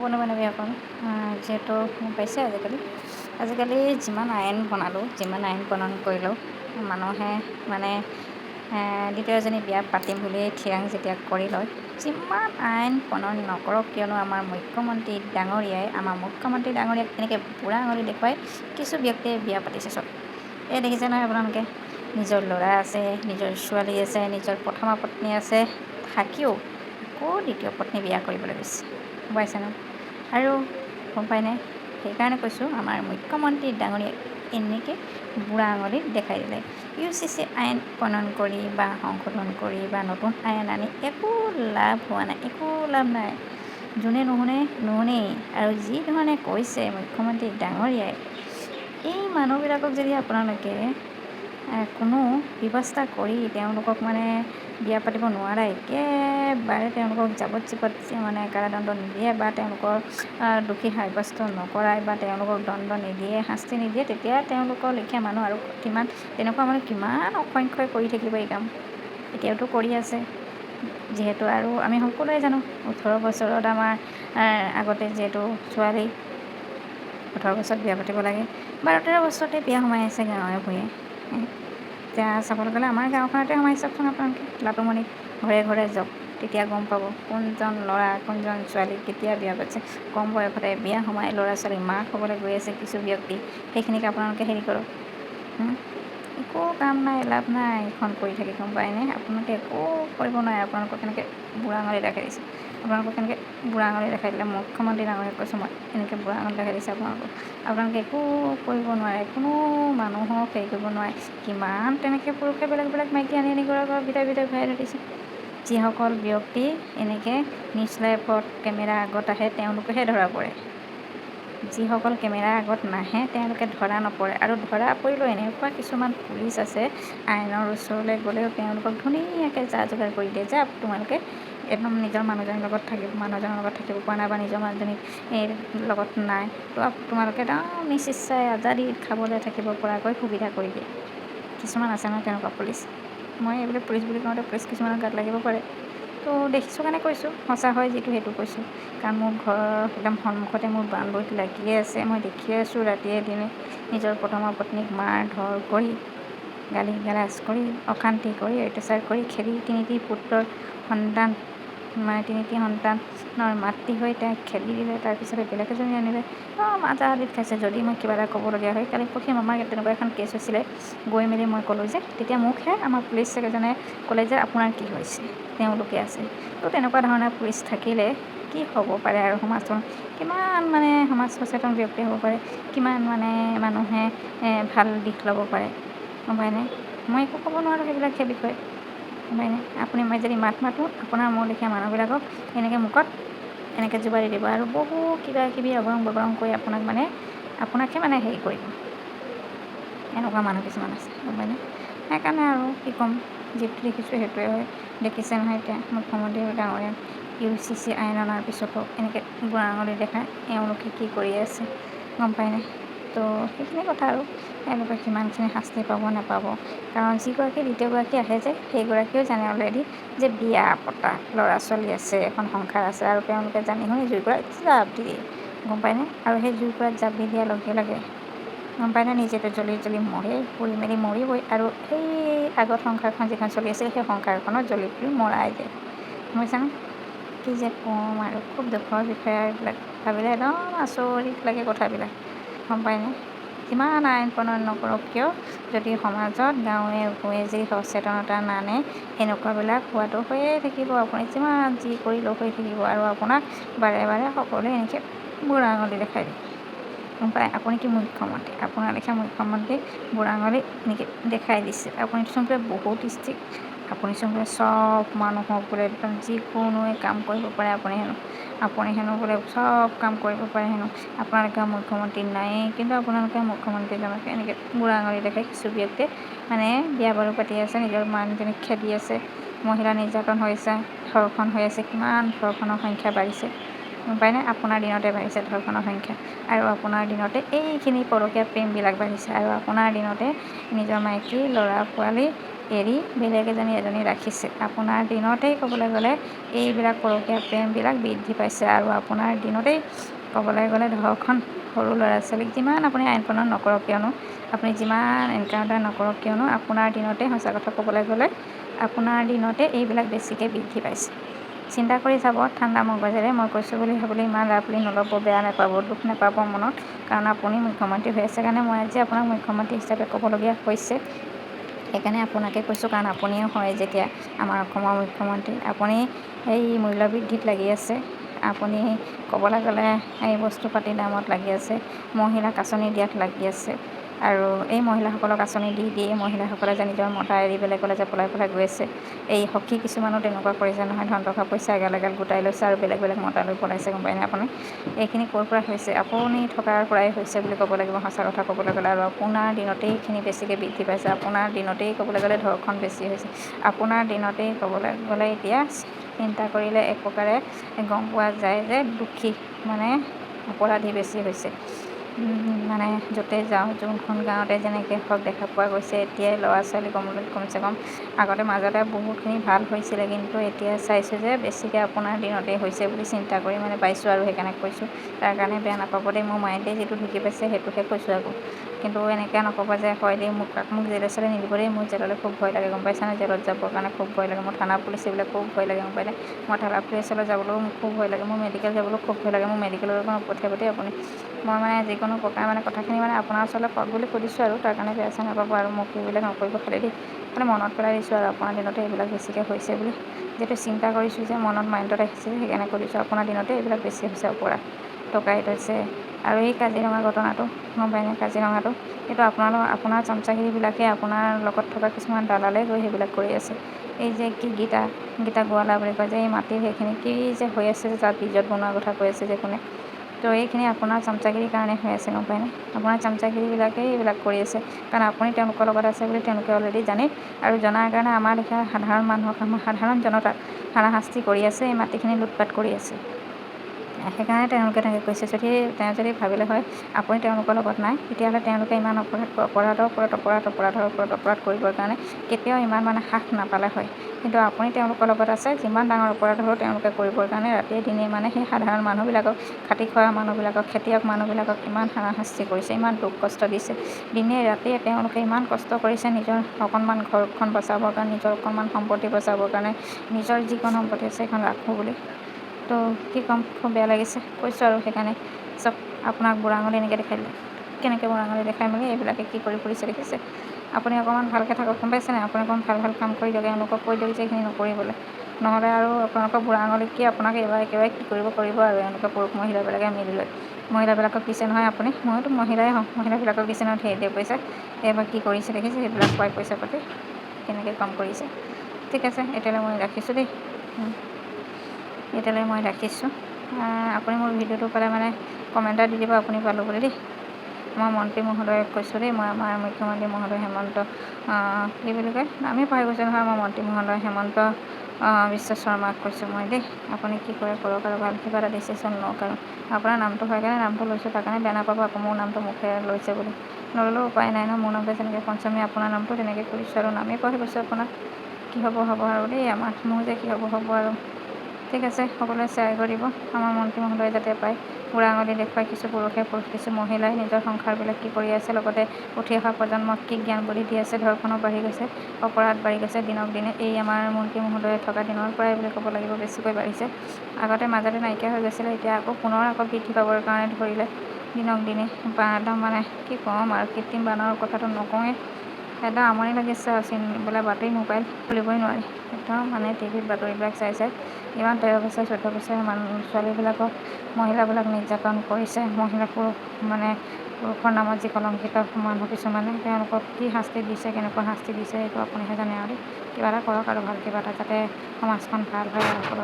বনাবি অকণ যিহেতু গম পাইছে আজিকালি যিমান আইন বনালোঁ যিমান আইন প্ৰণয়ন কৰিলেও মানুহে মানে দ্বিতীয় এজনী বিয়া পাতিম বুলি থিৰাং যেতিয়া কৰি লয়, যিমান আইন প্ৰণয়ন নকৰক কিয়নো আমাৰ মুখ্যমন্ত্ৰী ডাঙৰীয়াক এনেকৈ বুঢ়া আঙুলি দেখুৱাই কিছু ব্যক্তিয়ে বিয়া পাতিছে। চব এই দেখিছে নহয় আপোনালোকে, নিজৰ ল'ৰা আছে, নিজৰ ছোৱালী আছে, নিজৰ প্ৰথমা পত্নী আছে, থাকিও আকৌ দ্বিতীয় পত্নী বিয়া কৰিবলৈ গৈছে। গম পাইছে ন? আৰু গম পায়নে, সেইকাৰণে কৈছোঁ আমাৰ মুখ্যমন্ত্ৰী ডাঙৰীয়াক এনেকৈ বুঢ়া আঙুলি দেখাই দিলে। UCC আইন প্ৰণয়ন কৰি বা সংশোধন কৰি বা নতুন আইন আনি একো লাভ হোৱা নাই, একো লাভ নাই। যোনে নুশুনেই। আৰু যি ধৰণে কৈছে মুখ্যমন্ত্ৰী ডাঙৰীয়াই, এই মানুহবিলাকক যদি আপোনালোকে কোনো ব্যৱস্থা কৰি তেওঁলোকক বিয়া পাতিব নোৱাৰে, একেবাৰে তেওঁলোকক যাৱজ্জীৱত কাৰাদণ্ড নিদিয়ে বা তেওঁলোকৰ দোষী সাব্যস্ত নকৰায় বা তেওঁলোকক দণ্ড নিদিয়ে, শাস্তি নিদিয়ে, তেতিয়া তেওঁলোকৰ লেখীয়া মানুহ আৰু তেনেকুৱা মানুহ কিমান অসংখ্যই কৰি থাকিব এই কাম। এতিয়াওতো কৰি আছে। যিহেতু আৰু আমি সকলোৱে জানো 18 বছৰত আমাৰ আগতে যিহেতু ছোৱালী 18 বছৰত বিয়া পাতিব লাগে, 12-13 বছৰতে বিয়া সোমাই আছে গাঁৱে ভূঞে। এতিয়া চাবলৈ গ'লে আমাৰ গাঁওখনতে সোমাই চাওকচোন আপোনালোকে, লাটুমণিত ঘৰে ঘৰে যাওক, তেতিয়া গম পাব কোনজন ল'ৰা কোনজন ছোৱালী কেতিয়া বিয়া পাতিছে। কম বয়সতে বিয়া সোমাই ল'ৰা ছোৱালী মাক হ'বলৈ গৈ আছে কিছু ব্যক্তি, সেইখিনিক আপোনালোকে হেৰি কৰক। একো কাম নাই, লাভ নাই এইখন কৰি থাকি, গম পায়নে? আপোনালোকে একো কৰিব নোৱাৰে। আপোনালোকক কেনেকৈ বুঢ়া আঙুলি দেখাই দিছে, মুখ্যমন্ত্ৰী ডাঙৰীয়াক কৈছোঁ মই, এনেকৈ বুঢ়া আঙুলি দেখাই দিছে আপোনালোকে একো কৰিব নোৱাৰে, কোনো মানুহক হেৰি কৰিব নোৱাৰে। কিমান তেনেকৈ পুৰুষে বেলেগ মাইকী আনি ঘৰৰ ভিতৰে ভৰাই থৈ দিছে। যিসকল ব্যক্তি এনেকৈ নিউজ লাইভত কেমেৰা আগত আহে তেওঁলোকেহে ধৰা পৰে, যিসকল কেমেৰা আগত নাহে তেওঁলোকে ধৰা নপৰে। আৰু ধৰা পৰিলেও এনেকুৱা কিছুমান পুলিচ আছে, আইনৰ ওচৰলৈ গ'লেও তেওঁলোকক ধুনীয়াকৈ যা যোগাৰ কৰি দিয়ে, যে তোমালোকে একদম নিজৰ মানুহজনৰ লগত থাকিব পৰা নাই বা নিজৰ মানুহজনীৰ লগত নাই, তো তোমালোকে একদম নিশ্চিতচাই আজাদীত খাবলৈ থাকিব পৰাকৈ সুবিধা কৰি দিয়ে। কিছুমান আছে নহয় তেনেকুৱা পুলিচ। মই এইবিলাক পুলিচ বুলি কওঁতে পুলিচ কিছুমানৰ গাত লাগিব পাৰে, তো দেখিছোঁ কাৰণে কৈছোঁ, সঁচা হয় যিটো সেইটো কৈছোঁ। কাৰণ মোৰ ঘৰৰ একদম সন্মুখতে মোৰ বান্ধৱীত লাগিয়ে আছে, মই দেখিয়ে আছোঁ ৰাতিয়ে দিনে নিজৰ প্ৰথমা পত্নীক মাৰ ধৰ কৰি, গালি গালাজ কৰি, অশান্তি কৰি, অত্যাচাৰ কৰি, খেদি তিনিটি সন্তানৰ মাতৃ হৈ তাইক খেদি দিলে, তাৰপিছতে বেলেগ এজনী আনিলে, আজাদীত খাইছে। যদি মই কিবা এটা ক'বলগীয়া হয়, কালি পৰহি আমাৰ তেনেকুৱা এখন কেছ হৈছিলে, গৈ মেলি মই ক'লোঁ যে, তেতিয়া মোকহে আমাৰ পুলিচ এজনে ক'লে যে আপোনাৰ কি হৈছে, তেওঁলোকে আছে। তো তেনেকুৱা ধৰণৰ পুলিচ থাকিলে কি হ'ব পাৰে আৰু সমাজখন কিমান সমাজ সচেতন ব্যক্তি হ'ব পাৰে, কিমান মানুহে ভাল দিশ ল'ব পাৰে, গম পায়নে? মই একো ক'ব নোৱাৰোঁ সেই বিষয়ে, গম পায়নে? মই যদি মাত মাতোঁ, আপোনাৰ মোৰ লেখীয়া মানুহবিলাকক এনেকৈ মুখত এনেকৈ জোবাৰি দিব আৰু বহু কিবা কিবি অগৰং বগৰং কৰি আপোনাকহে হেৰি কৰিব। এনেকুৱা মানুহ কিছুমান আছে, গম পায়নে? সেইকাৰণে আৰু কি ক'ম, যিটো দেখিছোঁ সেইটোৱে হয়। দেখিছে নহয় এতিয়া মুখ্যমন্ত্ৰী ডাঙৰীয়াক UCC আইন অনাৰ পিছতো এনেকৈ বুঢ়া আঙুলি দেখাই এওঁলোকে কি কৰি আছে, গম পায়নে? তো সেইখিনি কথা আৰু এওঁলোকে কিমানখিনি শাস্তি পাব নাপাব, কাৰণ যিগৰাকী দ্বিতীয়গৰাকী আহে যে সেইগৰাকীও জানে অলৰেডি যে বিয়া পতা ল'ৰা ছোৱালী আছে, এখন সংসাৰ আছে, আৰু তেওঁলোকে জানি শুনি জুইকুৰাত জাপ দিয়ে, গম পায়নে? আৰু সেই জুইকুৰাত জাপ দি দিয়াৰ লগে লগে গম পায়নে, নিজেতো জ্বলি মৰে, পুৰি মেলি মৰিবই, আৰু সেই আগত সংসাৰখন যিখন চলি আছিল সেই সংসাৰখনত জ্বলি পুৰি মৰাই যায়, বুজিছানে? কি যে ক'ম আৰু, খুব দুখৰ বিষয় আৰু এইবিলাক ভাবিলে একদম আচৰিত লাগে কথাবিলাক, গম পায়নে? কিমান আইন প্ৰণয়ন নকৰক কিয়, যদি সমাজত গাঁৱে ভূঞে যদি সচেতনতা নানে, এনেকুৱাবিলাক হোৱাটো হৈয়ে থাকিব। আপুনি যিমান যি কৰিলেও হৈ থাকিব, আৰু আপোনাক বাৰে বাৰে সকলোৱে এনেকৈ বুঢ়া আঙুলি দেখাই দিব, গম পায়? আপুনি কি মুখ্যমন্ত্ৰী, আপোনাৰ লেখীয়া মুখ্যমন্ত্ৰীক বুঢ়া আঙুলি এনেকৈ দেখাই দিছে। আপুনি চোনকে বহুত ষ্ট্ৰিক্ট, আপুনি চোনকে চব মানুহক বোলে একদম যিকোনোৱে কাম কৰিব পাৰে, আপুনি হেনো বোলে চব কাম কৰিব পাৰে হেনো, আপোনালোকে মুখ্যমন্ত্ৰী নায়েই, কিন্তু আপোনালোকে মুখ্যমন্ত্ৰীজনক এনেকৈ বুঢ়া আঙুলি দেখাই কিছু ব্যক্তিয়ে বিয়া বাৰু পাতি আছে, নিজৰ মানুহজনীক খেদি আছে, মহিলা নিৰ্যাতন হৈছে, ধৰ্ষণ হৈ আছে, কিমান ধৰ্ষণৰ সংখ্যা বাঢ়িছে, গম পায়নে? আপোনাৰ দিনতে বাঢ়িছে ধৰ্ষণৰ সংখ্যা, আৰু আপোনাৰ দিনতে এইখিনি পৰকীয়া প্ৰেমবিলাক বাঢ়িছে, আৰু আপোনাৰ দিনতে নিজৰ মাইকী ল'ৰা ছোৱালী এৰি বেলেগ এজনী ৰাখিছে। আপোনাৰ দিনতেই ক'বলৈ গ'লে এইবিলাক পৰকীয়া প্ৰেমবিলাক বৃদ্ধি পাইছে। আৰু আপোনাৰ দিনতেই ক'বলৈ গ'লে ধৰ্ষণ সৰু ল'ৰা ছোৱালীক যিমান আপুনি আইন প্ৰণয়ন নকৰক কিয়নো, আপুনি যিমান এনকাউণ্টাৰ নকৰক কিয়নো, আপোনাৰ দিনতে সঁচা কথা ক'বলৈ গ'লে আপোনাৰ দিনতে এইবিলাক বেছিকৈ বৃদ্ধি পাইছে। চিন্তা কৰি চাব ঠাণ্ডা মগজেৰে। মই কৈছোঁ বুলি ভাবিলে ইমান আপুনি নল'ব, বেয়া নাপাব, দুখ নাপাব মনত, কাৰণ আপুনি মুখ্যমন্ত্ৰী হৈ আছে কাৰণে মই আজি আপোনাক মুখ্যমন্ত্ৰী হিচাপে ক'বলগীয়া হৈছে। সেইকাৰণে আপোনাকে কৈছোঁ, কাৰণ আপুনিও হয় যেতিয়া আমাৰ অসমৰ মুখ্যমন্ত্ৰী। আপুনি এই মূল্যবৃদ্ধিত লাগি আছে, আপুনি ক'বলৈ গ'লে এই বস্তু পাতিৰ দামত লাগি আছে, মহিলাক আঁচনি দিয়াত লাগি আছে। আৰু এই মহিলাসকলক আঁচনি দি এই মহিলাসকলে যে নিজৰ মতা এৰি বেলেগলৈ যে পলাই গৈ আছে। এই সখী কিছুমানো তেনেকুৱা কৰিছে নহয়, ধন টকা পইচা এগাল গোটাই লৈছে আৰু বেলেগ মতা লৈ পলাইছে, গম পায়নে আপুনি? এইখিনি ক'ৰ পৰা হৈছে? আপুনি থকাৰ পৰাই হৈছে বুলি ক'ব লাগিব, সঁচা কথা ক'বলৈ গ'লে। আৰু আপোনাৰ দিনতেই এইখিনি বেছিকৈ বৃদ্ধি পাইছে। আপোনাৰ দিনতেই ক'বলৈ গ'লে ধৰ্ষণ বেছি হৈছে। আপোনাৰ দিনতেই ক'বলৈ গ'লে এতিয়া চিন্তা কৰিলে এক প্ৰকাৰে গম পোৱা যায় যে দুখী মানে অপৰাধী বেছি হৈছে। মানে য'তে যাওঁ, যোনখন গাঁৱতে যেনেকৈ হওক দেখা পোৱা গৈছে। এতিয়াই ল'ৰা ছোৱালী কমচে কম আগতে মাজতে বহুতখিনি ভাল হৈছিলে, কিন্তু এতিয়া চাইছোঁ যে বেছিকৈ আপোনাৰ দিনতেই হৈছে বুলি চিন্তা কৰি মানে পাইছোঁ, আৰু সেইকাৰণে কৈছোঁ। তাৰ কাৰণে বেয়া নাপাব দেই, মোৰ মাইণ্ডে যিটো ঢুকি পাইছে সেইটোহে কৈছোঁ আকৌ। কিন্তু এনেকৈ নক'ব যে হয় দেই মোক জেলে চেলে নিদিব দেই, মোৰ জেললৈ খুব ভয় লাগে, গম পাইছানে? জেলত যাবৰ কাৰণে খুব ভয় লাগে মোৰ। থানা পুলিচ এইবিলাক খুব ভয় লাগে, গম পাইনে? মই থানা পুলিচলৈ যাবলৈও মোৰ খুব ভয় লাগে, মোৰ মেডিকেল যাবলৈও খুব ভয় লাগে। মোৰ মেডিকেলৰ পৰা নপঠিয়াব দেই আপুনি। মই মানে যিকোনো প্ৰকাৰে মানে কথাখিনি মানে আপোনাৰ ওচৰলৈ পাওক বুলি সুধিছোঁ, আৰু তাৰ কাৰণে বেয়া চেয়া নাপাব, আৰু মোক এইবিলাক নকৰিব খালি দেই। মানে মনত পেলাই দিছোঁ আৰু আপোনাৰ দিনতে এইবিলাক বেছিকৈ হৈছে বুলি, যিহেতু চিন্তা কৰিছোঁ যে মনত মাইণ্ডত আহিছে, সেইকাৰণে কৰিছোঁ। আপোনাৰ দিনতে এইবিলাক বেছি হৈছে অপৰাধ, ডকাইত হৈছে। আৰু এই কাজিৰঙা ঘটনাটো গম পায়নে? কাজিৰঙাটো এইটো আপোনাৰ চামচাগিৰিবিলাকে আপোনাৰ লগত থকা কিছুমান দালালে গৈ সেইবিলাক কৰি আছে। এই যে কি গীতা গোৱালা বুলি কয় যে এই মাটিৰ সেইখিনি কি যে হৈ আছে যে তাত ৰিজৰ্ট বনোৱাৰ কথা কৈ আছে যে কোনে, তো এইখিনি আপোনাৰ চামচাগিৰিৰ কাৰণে হৈ আছে, গম পায়নে? আপোনাৰ চামচাগিৰিবিলাকেই এইবিলাক কৰি আছে, কাৰণ আপুনি তেওঁলোকৰ লগত আছে বুলি তেওঁলোকে অলৰেডি জানে। আৰু জনাৰ কাৰণে আমাৰ লেখীয়া সাধাৰণ মানুহক, আমাৰ সাধাৰণ জনতাক হাৰাশাস্তি কৰি আছে, এই মাটিখিনি লুটপাট কৰি আছে। সেইকাৰণে তেওঁলোকে তেনেকৈ কৈছে। তেওঁ যদি ভাবিলে হয় আপুনি তেওঁলোকৰ লগত নাই, তেতিয়াহ'লে তেওঁলোকে ইমান অপৰাধৰ ওপৰত অপৰাধ কৰিবৰ কাৰণে কেতিয়াও ইমান মানে সাহ নাপালে হয়। কিন্তু আপুনি তেওঁলোকৰ লগত আছে, যিমান ডাঙৰ অপৰাধ হ'লেও তেওঁলোকে কৰিবৰ কাৰণে ৰাতিয়ে দিনে মানে সেই সাধাৰণ মানুহবিলাকক, খাটি খোৱা মানুহবিলাকক, খেতিয়ক মানুহবিলাকক ইমান হাৰাশাস্তি কৰিছে, ইমান দুখ কষ্ট দিছে। দিনে ৰাতিয়ে তেওঁলোকে ইমান কষ্ট কৰিছে নিজৰ অকণমান ঘৰখন বচাবৰ কাৰণে, নিজৰ অকণমান সম্পত্তি বচাবৰ কাৰণে, নিজৰ যিখন সম্পত্তি আছে সেইখন ৰাখোঁ বুলি। তো কি ক'ম, খুব বেয়া লাগিছে কৈছোঁ। আৰু সেইকাৰণে চব আপোনাক বুঢ়া আঙুলি এনেকৈ দেখাই দিলে, কেনেকৈ বুঢ়া আঙুলি দেখাই মেলি এইবিলাকে কি কৰি ফুৰিছে দেখিছে? আপুনি অকণমান ভালকৈ থাকক, গম পাইছেনে? আপুনি অকণমান ভাল কাম কৰি দিয়ক, এওঁলোকক কৈ দিয়ক যে এইখিনি নকৰিবলৈ, নহ'লে আৰু আপোনালোকৰ বুঢ়া আঙুলি কি আপোনাক একেবাৰে কি কৰিব আৰু এওঁলোকে পুৰুষ মহিলাবিলাকে মিলি লৈ। মহিলাবিলাকক দিছে নহয় আপুনি, ময়োতো মহিলাই হওঁ, মহিলাবিলাকক দিছে নহয় ধেৰ পইচা। এইবাৰ কি কৰিছে দেখিছে? সেইবিলাক খুৱাই পইচা পাতি কেনেকৈ কাম কৰিছে। ঠিক আছে, এতিয়ালৈ মই ৰাখিছোঁ দেই, এতিয়ালৈ মই ৰাখিছোঁ। আপুনি মোৰ ভিডিঅ'টো পালে মানে কমেণ্ট এটা দি দিব আপুনি পালোঁ বুলি দেই। মই মন্ত্ৰী মহোদয়ক কৈছোঁ দেই, মই আমাৰ মুখ্যমন্ত্ৰী মহোদয় হেমন্ত কি বুলি কয়, আমি পাহৰি গৈছোঁ নহয়, আমাৰ মন্ত্ৰী মহোদয় হেমন্ত বিশ্ব শৰ্মাক কৈছোঁ মই দেই। আপুনি কি কৰে কৰক, আৰু ভাল কিবা এটা ডিচিশ্যন লওক। আৰু আপোনাৰ নামটো হয় কাৰণে নামটো লৈছোঁ, তাৰ কাৰণে বেয়া নাপাব আকৌ, মোৰ নামটো মুখেৰে লৈছে বুলি। নল'লেও উপায় নাই ন, মোৰ নামটো যেনেকৈ পঞ্চমী আপোনাৰ নামটো তেনেকৈ কৰিছোঁ, আৰু নামেই পাহৰি গৈছোঁ আপোনাৰ। কি হ'ব আৰু দেই, মোৰ যে কি হ'ব আৰু। ঠিক আছে, সকলোৱে শ্বেয়াৰ কৰি দিব, আমাৰ মন্ত্ৰী মহোদয়ে যাতে পায়। বুঢ়া আঙুলি দেখুৱাই কিছু পুৰুষে কিছু মহিলাই নিজৰ সংসাৰবিলাক কি কৰি আছে, লগতে উঠি অহা প্ৰজন্মক কি জ্ঞান বুদ্ধি দি আছে। ধৰ্ষণো বাঢ়ি গৈছে, অপৰাধ বাঢ়ি গৈছে দিনক দিনে। এই আমাৰ মন্ত্ৰী মহোদয়ে থকা দিনৰ পৰাই বুলি ক'ব লাগিব বেছিকৈ বাঢ়িছে। আগতে মাজতে নাইকিয়া হৈ গৈছিলে, এতিয়া পুনৰ বৃদ্ধি পাবৰ কাৰণে ধৰিলে দিনক দিনে। একদম মানে কি ক'ম আৰু, কৃত্ৰিম বানৰ কথাটো নকওঁৱেই, একদম আমনি লাগিছে আৰু বোলে বাতৰি মোবাইল খুলিবই নোৱাৰি, একদম মানে টিভিত বাতৰিবিলাক চাই ইমান 13 বছৰ 14 বছৰীয়া ছোৱালীবিলাকক, মহিলাবিলাক নিৰ্যাতন কৰিছে। পুৰুষৰ নামত যি কলংকিত মানুহ কিছুমানে, তেওঁলোকক কি শাস্তি দিছে, কেনেকুৱা শাস্তি দিছে, এইটো আপুনিহে জানে। আৰু কিবা এটা কৰক, আৰু ভাল কিবা এটা, যাতে সমাজখন ভাল হয় আৰু সকলো